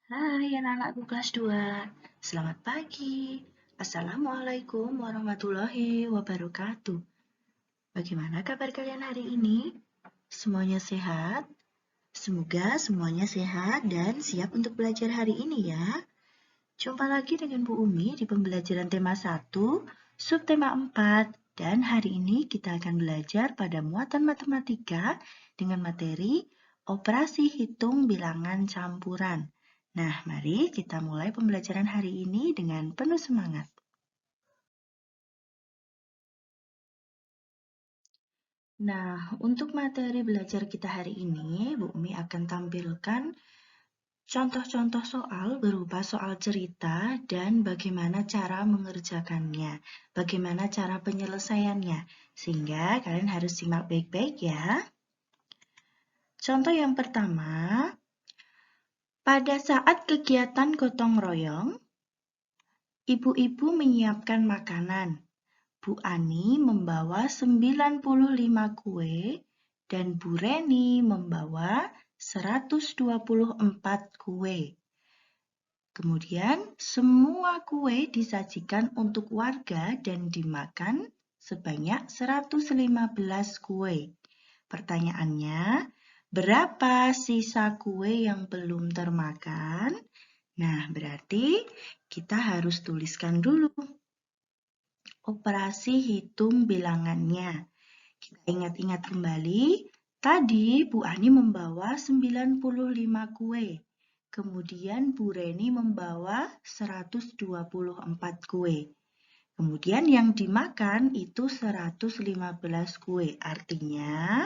Hai anak-anakku kelas 2, selamat pagi. Assalamualaikum warahmatullahi wabarakatuh. Bagaimana kabar kalian hari ini? Semuanya sehat? Semoga semuanya sehat dan siap untuk belajar hari ini ya. Jumpa lagi dengan Bu Umi di pembelajaran tema 1, subtema 4. Dan hari ini kita akan belajar pada muatan matematika dengan materi operasi hitung bilangan campuran. Nah, mari kita mulai pembelajaran hari ini dengan penuh semangat. Nah, untuk materi belajar kita hari ini, Bu Umi akan tampilkan contoh-contoh soal berupa soal cerita dan bagaimana cara mengerjakannya, bagaimana cara penyelesaiannya, sehingga kalian harus simak baik-baik ya. Contoh yang pertama, pada saat kegiatan gotong royong, ibu-ibu menyiapkan makanan. Bu Ani membawa 95 kue dan Bu Reni membawa 124 kue. Kemudian semua kue disajikan untuk warga dan dimakan sebanyak 115 kue. Pertanyaannya, berapa sisa kue yang belum termakan? Nah, berarti kita harus tuliskan dulu operasi hitung bilangannya. Kita ingat-ingat kembali, tadi Bu Ani membawa 95 kue. Kemudian Bu Reni membawa 124 kue. Kemudian yang dimakan itu 115 kue. Artinya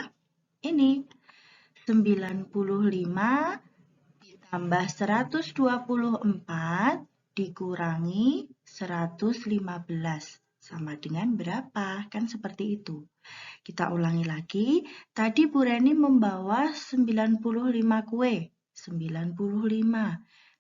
ini 95 ditambah 124 dikurangi 115 sama dengan berapa? Kan seperti itu. Kita ulangi lagi. Tadi Bu Reni membawa 95 kue. 95.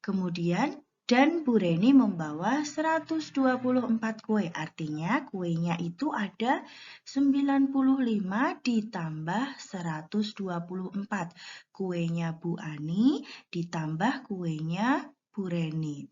Kemudian dan Bu Reni membawa 124 kue. Artinya kuenya itu ada 95 ditambah 124. Kuenya Bu Ani ditambah kuenya Bu Reni.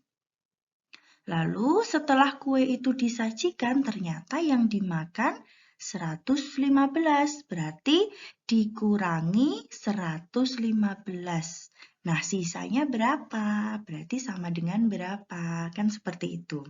Lalu setelah kue itu disajikan, ternyata yang dimakan 115, berarti dikurangi 115. Nah, sisanya berapa? Berarti sama dengan berapa? Kan seperti itu.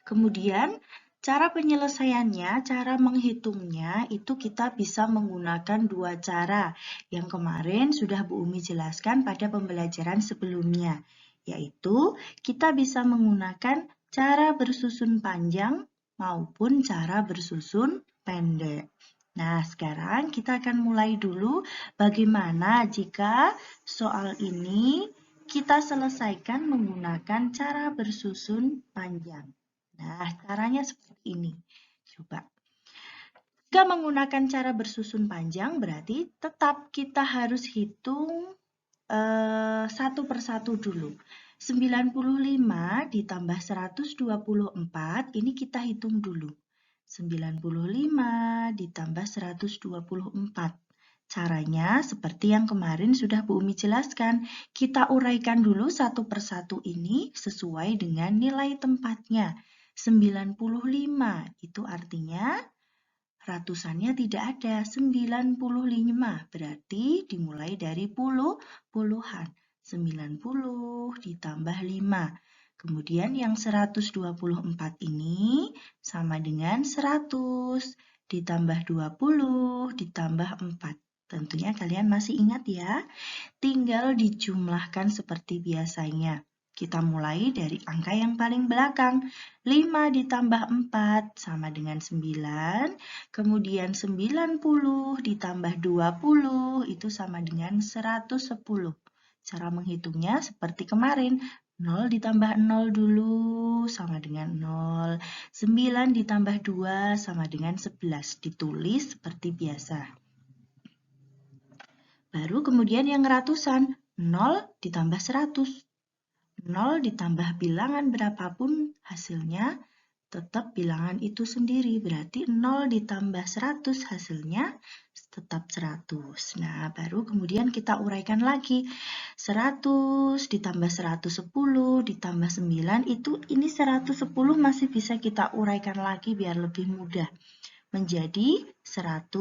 Kemudian, cara penyelesaiannya, cara menghitungnya, itu kita bisa menggunakan dua cara. Yang kemarin sudah Bu Umi jelaskan pada pembelajaran sebelumnya, yaitu kita bisa menggunakan cara bersusun panjang maupun cara bersusun pendek. Nah, sekarang kita akan mulai dulu bagaimana jika soal ini kita selesaikan menggunakan cara bersusun panjang. Nah, caranya seperti ini. Coba. Jika menggunakan cara bersusun panjang, berarti tetap kita harus hitung satu persatu dulu. 95 ditambah 124, ini kita hitung dulu. 95 ditambah 124. Caranya seperti yang kemarin sudah Bu Umi jelaskan. Kita uraikan dulu satu persatu ini sesuai dengan nilai tempatnya. 95 itu artinya ratusannya tidak ada, 95. Berarti dimulai dari puluhan. 90 ditambah 5. Kemudian yang 124 ini sama dengan 100 ditambah 20 ditambah 4. Tentunya kalian masih ingat ya. Tinggal dijumlahkan seperti biasanya. Kita mulai dari angka yang paling belakang. 5 ditambah 4 sama dengan 9. Kemudian 90 ditambah 20 itu sama dengan 110. Cara menghitungnya seperti kemarin. 0 ditambah 0 dulu sama dengan 0. 9 ditambah 2 sama dengan 11. Ditulis seperti biasa. Baru kemudian yang ratusan. 0 ditambah 100. 0 ditambah bilangan berapapun hasilnya tetap bilangan itu sendiri. Berarti 0 ditambah 100 hasilnya tetap 100. Nah, baru kemudian kita uraikan lagi. 100 ditambah 110 ditambah 9 itu ini 110 masih bisa kita uraikan lagi biar lebih mudah. Menjadi 100,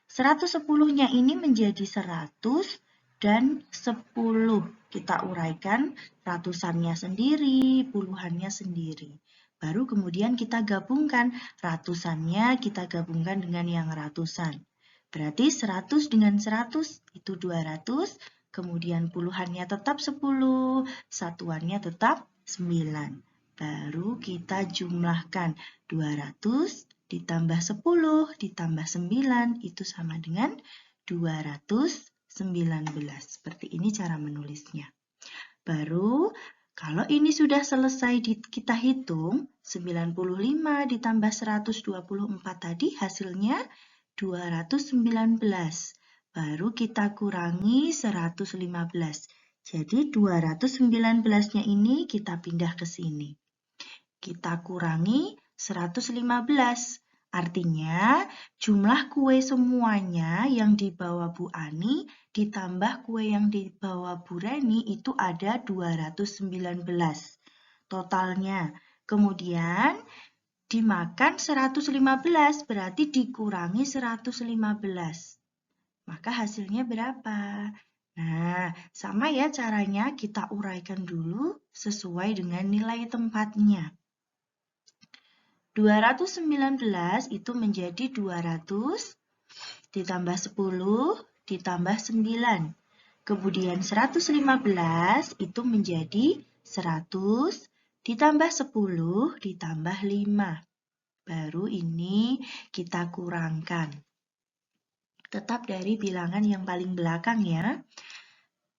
110-nya ini menjadi 100 dan 10. Kita uraikan ratusannya sendiri, puluhannya sendiri. Baru kemudian kita gabungkan ratusannya, kita gabungkan dengan yang ratusan. Berarti 100 dengan 100 itu 200, kemudian puluhannya tetap 10, satuannya tetap 9. Baru kita jumlahkan 200 ditambah 10 ditambah 9 itu sama dengan 219. Seperti ini cara menulisnya. Baru kalau ini sudah selesai kita hitung, 95 ditambah 124 tadi hasilnya 219. Baru kita kurangi 115. Jadi 219-nya ini kita pindah ke sini. Kita kurangi 115. Artinya jumlah kue semuanya yang dibawa Bu Ani ditambah kue yang dibawa Bu Reni itu ada 219 totalnya. Kemudian dimakan 115 berarti dikurangi 115. Maka hasilnya berapa? Nah, sama ya caranya kita uraikan dulu sesuai dengan nilai tempatnya. 219 itu menjadi 200 ditambah 10 ditambah 9. Kemudian 115 itu menjadi 100 ditambah 10 ditambah 5. Baru ini kita kurangkan. Tetap dari bilangan yang paling belakang ya.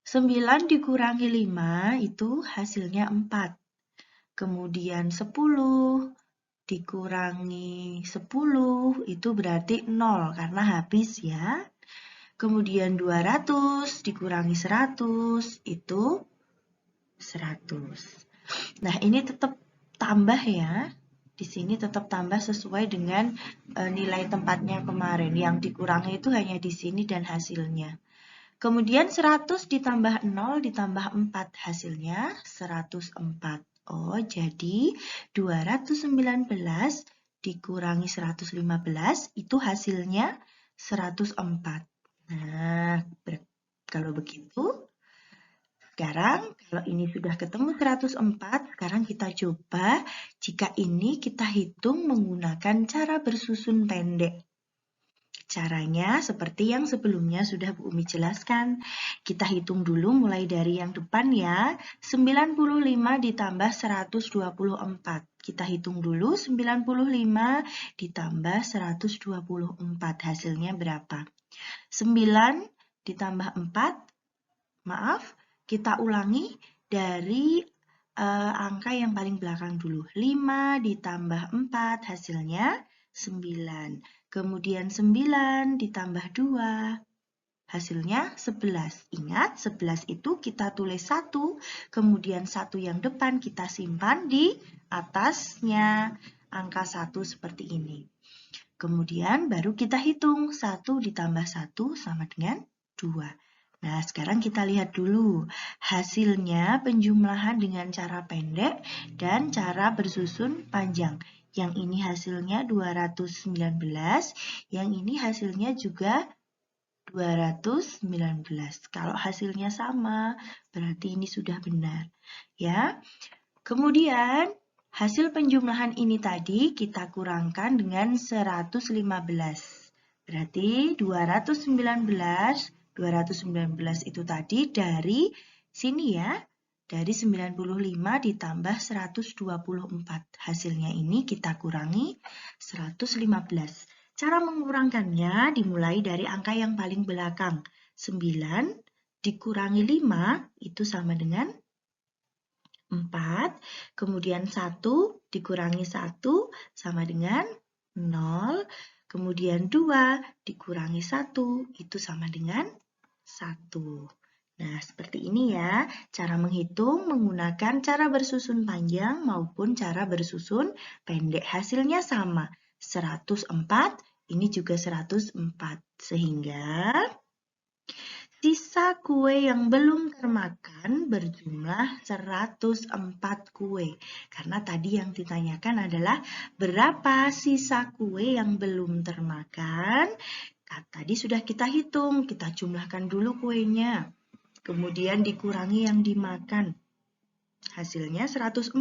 9 dikurangi 5 itu hasilnya 4. Kemudian 10 dikurangi 10 itu berarti 0 karena habis ya. Kemudian 200 dikurangi 100 itu 100. Nah, ini tetap tambah ya. Di sini tetap tambah sesuai dengan nilai tempatnya kemarin. Yang dikurangi itu hanya di sini dan hasilnya. Kemudian 100 ditambah 0 ditambah 4 hasilnya 104. Oh, jadi 219 dikurangi 115 itu hasilnya 104. Nah, kalau begitu, sekarang kalau ini sudah ketemu 104, sekarang kita coba jika ini kita hitung menggunakan cara bersusun pendek. Caranya seperti yang sebelumnya sudah Bu Umi jelaskan. Kita hitung dulu mulai dari yang depan ya. 95 ditambah 124. Kita hitung dulu 95 ditambah 124. Hasilnya berapa? 9 ditambah 4. Maaf, kita ulangi dari angka yang paling belakang dulu. 5 ditambah 4 hasilnya 9. Kemudian 9 ditambah 2 hasilnya 11. Ingat 11 itu kita tulis 1, kemudian 1 yang depan kita simpan di atasnya angka 1 seperti ini. Kemudian baru kita hitung 1 ditambah 1 sama dengan 2. Nah, sekarang kita lihat dulu hasilnya penjumlahan dengan cara pendek dan cara bersusun panjang. Yang ini hasilnya 219, yang ini hasilnya juga 219. Kalau hasilnya sama, berarti ini sudah benar. Ya. Kemudian, hasil penjumlahan ini tadi kita kurangkan dengan 115. Berarti 219 itu tadi dari sini ya, dari 95 ditambah 124. Hasilnya ini kita kurangi 115. Cara mengurangkannya dimulai dari angka yang paling belakang. 9 dikurangi 5 itu sama dengan 4. Kemudian 1 dikurangi 1 sama dengan 0. Kemudian 2 dikurangi 1 itu sama dengan 1. Nah, seperti ini ya, cara menghitung menggunakan cara bersusun panjang maupun cara bersusun pendek. Hasilnya sama, 104 Ini juga 104. Sehingga sisa kue yang belum termakan berjumlah 104 kue. Karena tadi yang ditanyakan adalah berapa sisa kue yang belum termakan. Tadi sudah kita hitung, kita jumlahkan dulu kuenya. Kemudian dikurangi yang dimakan. Hasilnya 104.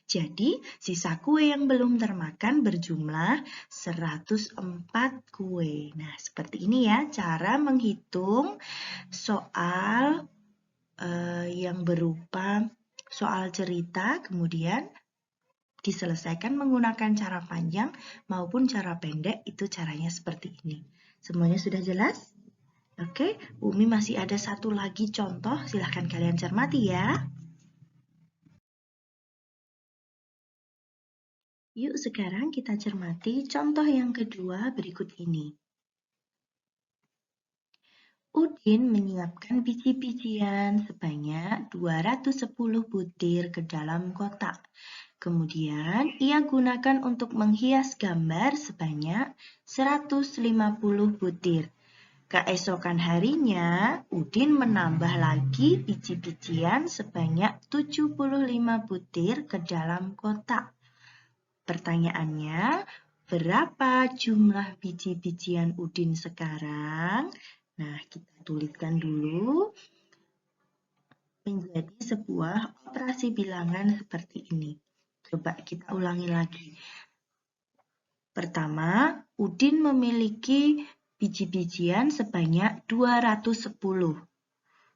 Jadi, sisa kue yang belum termakan berjumlah 104 kue. Nah, seperti ini ya cara menghitung soal yang berupa soal cerita, kemudian diselesaikan menggunakan cara panjang maupun cara pendek, itu caranya seperti ini. Semuanya sudah jelas? Oke, Umi masih ada satu lagi contoh, silahkan kalian cermati ya. Yuk sekarang kita cermati contoh yang kedua berikut ini. Udin menyiapkan biji-bijian sebanyak 210 butir ke dalam kotak. Kemudian ia gunakan untuk menghias gambar sebanyak 150 butir. Keesokan harinya, Udin menambah lagi biji-bijian sebanyak 75 butir ke dalam kotak. Pertanyaannya, berapa jumlah biji-bijian Udin sekarang? Nah, kita tuliskan dulu menjadi sebuah operasi bilangan seperti ini. Coba kita ulangi lagi. Pertama, Udin memiliki biji-bijian sebanyak 210.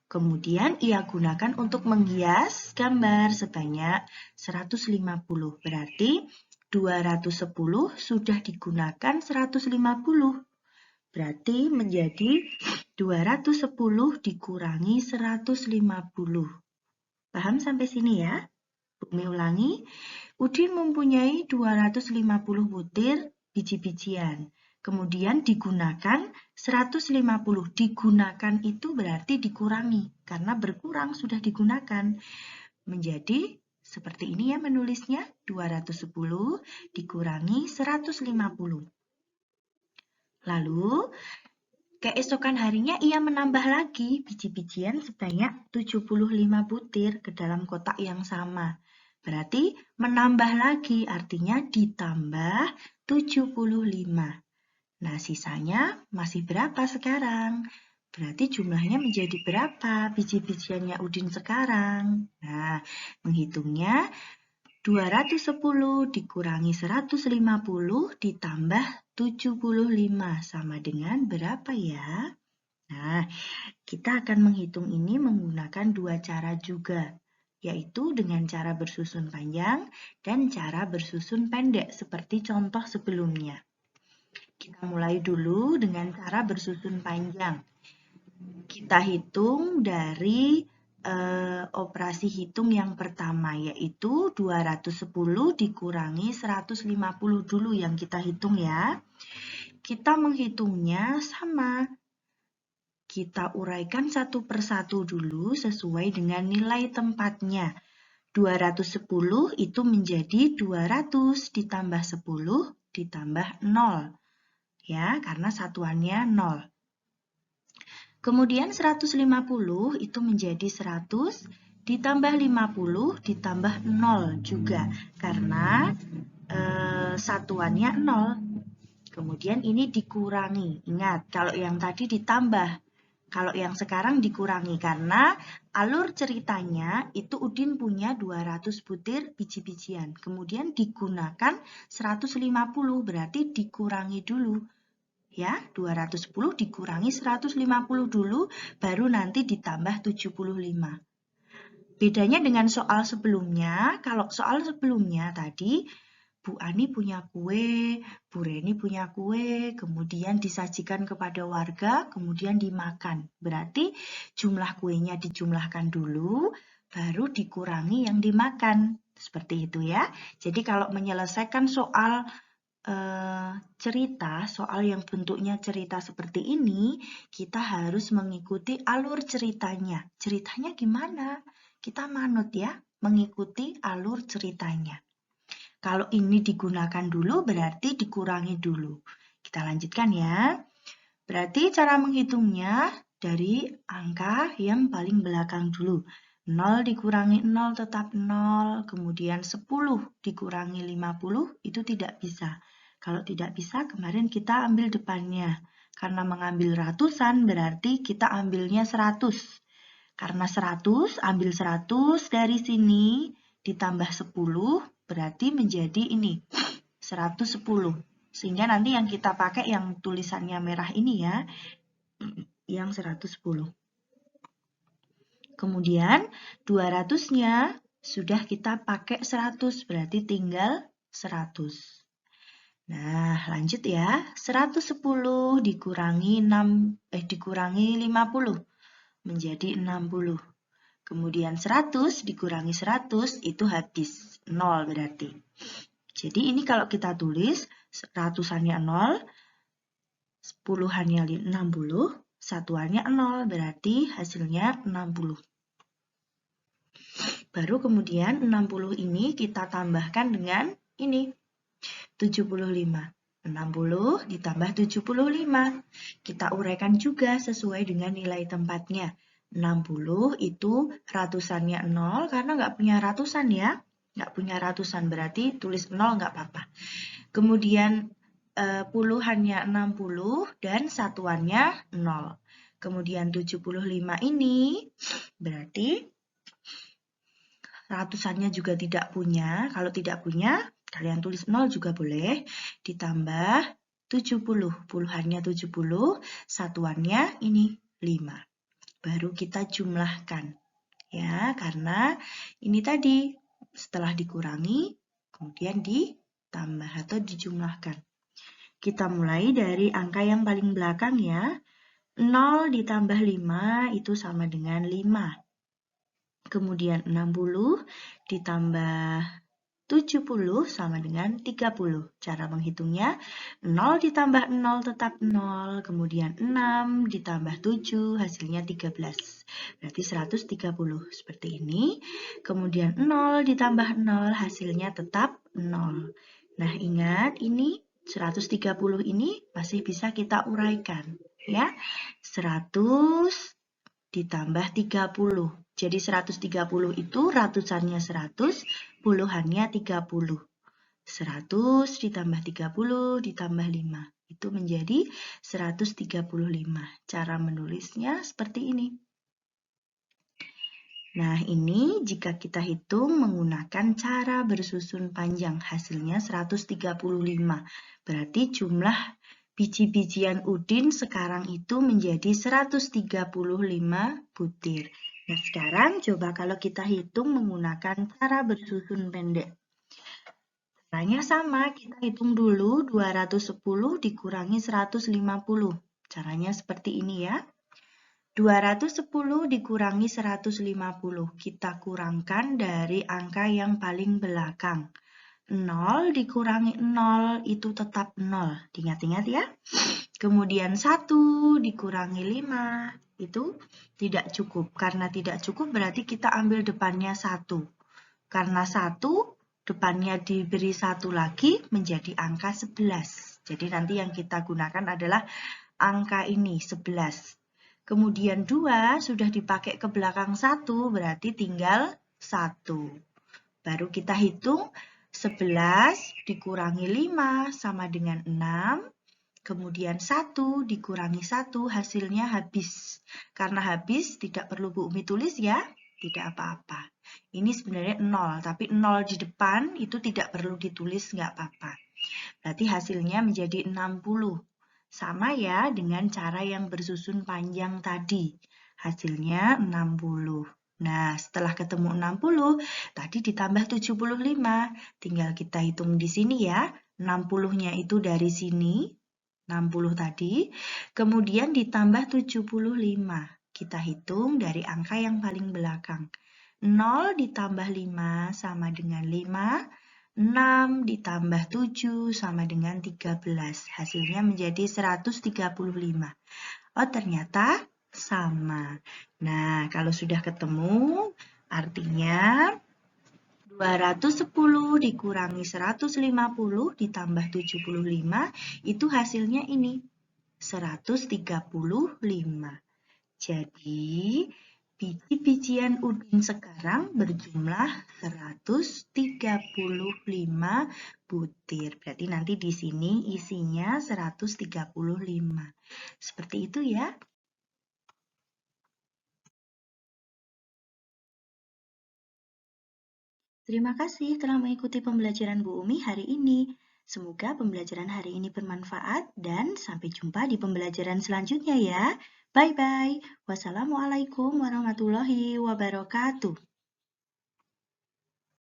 Kemudian ia gunakan untuk menghias gambar sebanyak 150. Berarti 210 sudah digunakan 150. Berarti menjadi 210 dikurangi 150. Paham sampai sini ya? Bumi ulangi. Udin mempunyai 250 butir biji-bijian. Kemudian digunakan 150. Digunakan itu berarti dikurangi. Karena berkurang sudah digunakan. Menjadi seperti ini ya menulisnya. 210 dikurangi 150. Lalu keesokan harinya ia menambah lagi biji-bijian sebanyak 75 butir ke dalam kotak yang sama. Berarti menambah lagi artinya ditambah 75. Nah, sisanya masih berapa sekarang? Berarti jumlahnya menjadi berapa biji-bijiannya Udin sekarang? Nah, menghitungnya 210 dikurangi 150 ditambah 75 sama dengan berapa ya? Nah, kita akan menghitung ini menggunakan dua cara juga, yaitu dengan cara bersusun panjang dan cara bersusun pendek seperti contoh sebelumnya. Kita mulai dulu dengan cara bersusun panjang. Kita hitung dari operasi hitung yang pertama, yaitu 210 dikurangi 150 dulu yang kita hitung ya. Kita menghitungnya sama. Kita uraikan satu persatu dulu sesuai dengan nilai tempatnya. 210 itu menjadi 200 ditambah 10 ditambah 0. Ya, karena satuannya 0. Kemudian 150 itu menjadi 100 ditambah 50 ditambah 0 juga. Karena satuannya 0. Kemudian ini dikurangi. Ingat, kalau yang tadi ditambah. Kalau yang sekarang dikurangi. Karena alur ceritanya itu Udin punya 200 butir biji-bijian. Kemudian digunakan 150. Berarti dikurangi dulu. Ya, 210 dikurangi 150 dulu, baru nanti ditambah 75. Bedanya dengan soal sebelumnya, kalau soal sebelumnya tadi, Bu Ani punya kue, Bu Reni punya kue, kemudian disajikan kepada warga, kemudian dimakan. Berarti jumlah kuenya dijumlahkan dulu, baru dikurangi yang dimakan. Seperti itu ya. Jadi kalau menyelesaikan soal cerita, soal yang bentuknya cerita seperti ini, kita harus mengikuti alur ceritanya. Ceritanya gimana? Kita manut ya, mengikuti alur ceritanya. Kalau ini digunakan dulu, berarti dikurangi dulu. Kita lanjutkan ya. Berarti cara menghitungnya dari angka yang paling belakang dulu. 0 dikurangi 0 tetap 0, kemudian 10 dikurangi 50 itu tidak bisa. Kalau tidak bisa, kemarin kita ambil depannya. Karena mengambil ratusan berarti kita ambilnya 100. Karena 100, ambil 100 dari sini ditambah 10 berarti menjadi ini 110. Sehingga nanti yang kita pakai yang tulisannya merah ini ya, yang 110. Kemudian 200-nya sudah kita pakai 100, berarti tinggal 100. Nah, lanjut ya. 110 dikurangi 50 menjadi 60. Kemudian 100 dikurangi 100 itu habis 0 berarti. Jadi ini kalau kita tulis ratusannya 0, puluhannya 60, satuannya 0, berarti hasilnya 60. Baru kemudian 60 ini kita tambahkan dengan ini, 75. 60 ditambah 75. Kita uraikan juga sesuai dengan nilai tempatnya. 60 itu ratusannya 0 karena nggak punya ratusan ya. Nggak punya ratusan berarti tulis 0 nggak apa-apa. Kemudian puluhannya 60 dan satuannya 0. Kemudian 75 ini berarti ratusannya juga tidak punya. Kalau tidak punya, kalian tulis 0 juga boleh. Ditambah 70. Puluhannya 70, satuannya ini 5. Baru kita jumlahkan. Ya, karena ini tadi setelah dikurangi, kemudian ditambah atau dijumlahkan. Kita mulai dari angka yang paling belakang ya. 0 ditambah 5 itu sama dengan 5. Kemudian 60 ditambah 70 sama dengan 30. Cara menghitungnya 0 ditambah 0 tetap 0. Kemudian 6 ditambah 7 hasilnya 13. Berarti 130 seperti ini. Kemudian 0 ditambah 0 hasilnya tetap 0. Nah ingat ini 130 ini masih bisa kita uraikan ya. 100 ditambah 30. Jadi 130 itu ratusannya 100, puluhannya 30. 100 ditambah 30 ditambah 5. Itu menjadi 135. Cara menulisnya seperti ini. Nah, ini jika kita hitung menggunakan cara bersusun panjang, hasilnya 135. Berarti jumlah biji-bijian udin sekarang itu menjadi 135 butir. Nah, sekarang coba kalau kita hitung menggunakan cara bersusun pendek. Caranya sama, kita hitung dulu 210 dikurangi 150. Caranya seperti ini ya. 210 dikurangi 150, kita kurangkan dari angka yang paling belakang. 0 dikurangi 0 itu tetap 0, ingat-ingat ya. Kemudian 1 dikurangi 5, itu tidak cukup. Karena tidak cukup berarti kita ambil depannya 1. Karena 1, depannya diberi 1 lagi menjadi angka 11. Jadi nanti yang kita gunakan adalah angka ini, 11. Kemudian 2 sudah dipakai ke belakang 1, berarti tinggal 1. Baru kita hitung 11 dikurangi 5 sama dengan 6. Kemudian 1 dikurangi 1 hasilnya habis. Karena habis tidak perlu Bu Umi tulis ya, tidak apa-apa. Ini sebenarnya 0, tapi 0 di depan itu tidak perlu ditulis, nggak apa-apa. Berarti hasilnya menjadi 60. Sama ya dengan cara yang bersusun panjang tadi. Hasilnya 60. Nah, setelah ketemu 60, tadi ditambah 75. Tinggal kita hitung di sini ya. 60-nya itu dari sini, 60 tadi. Kemudian ditambah 75. Kita hitung dari angka yang paling belakang. 0 ditambah 5 sama dengan 5. 6 ditambah 7 sama dengan 13. Hasilnya menjadi 135. Oh, ternyata sama. Nah, kalau sudah ketemu, artinya 210 dikurangi 150 ditambah 75, itu hasilnya ini, 135. Jadi, biji-bijian udin sekarang berjumlah 135 butir. Berarti nanti di sini isinya 135. Seperti itu ya. Terima kasih telah mengikuti pembelajaran Bu Umi hari ini. Semoga pembelajaran hari ini bermanfaat dan sampai jumpa di pembelajaran selanjutnya ya. Bye-bye. Wassalamualaikum warahmatullahi wabarakatuh.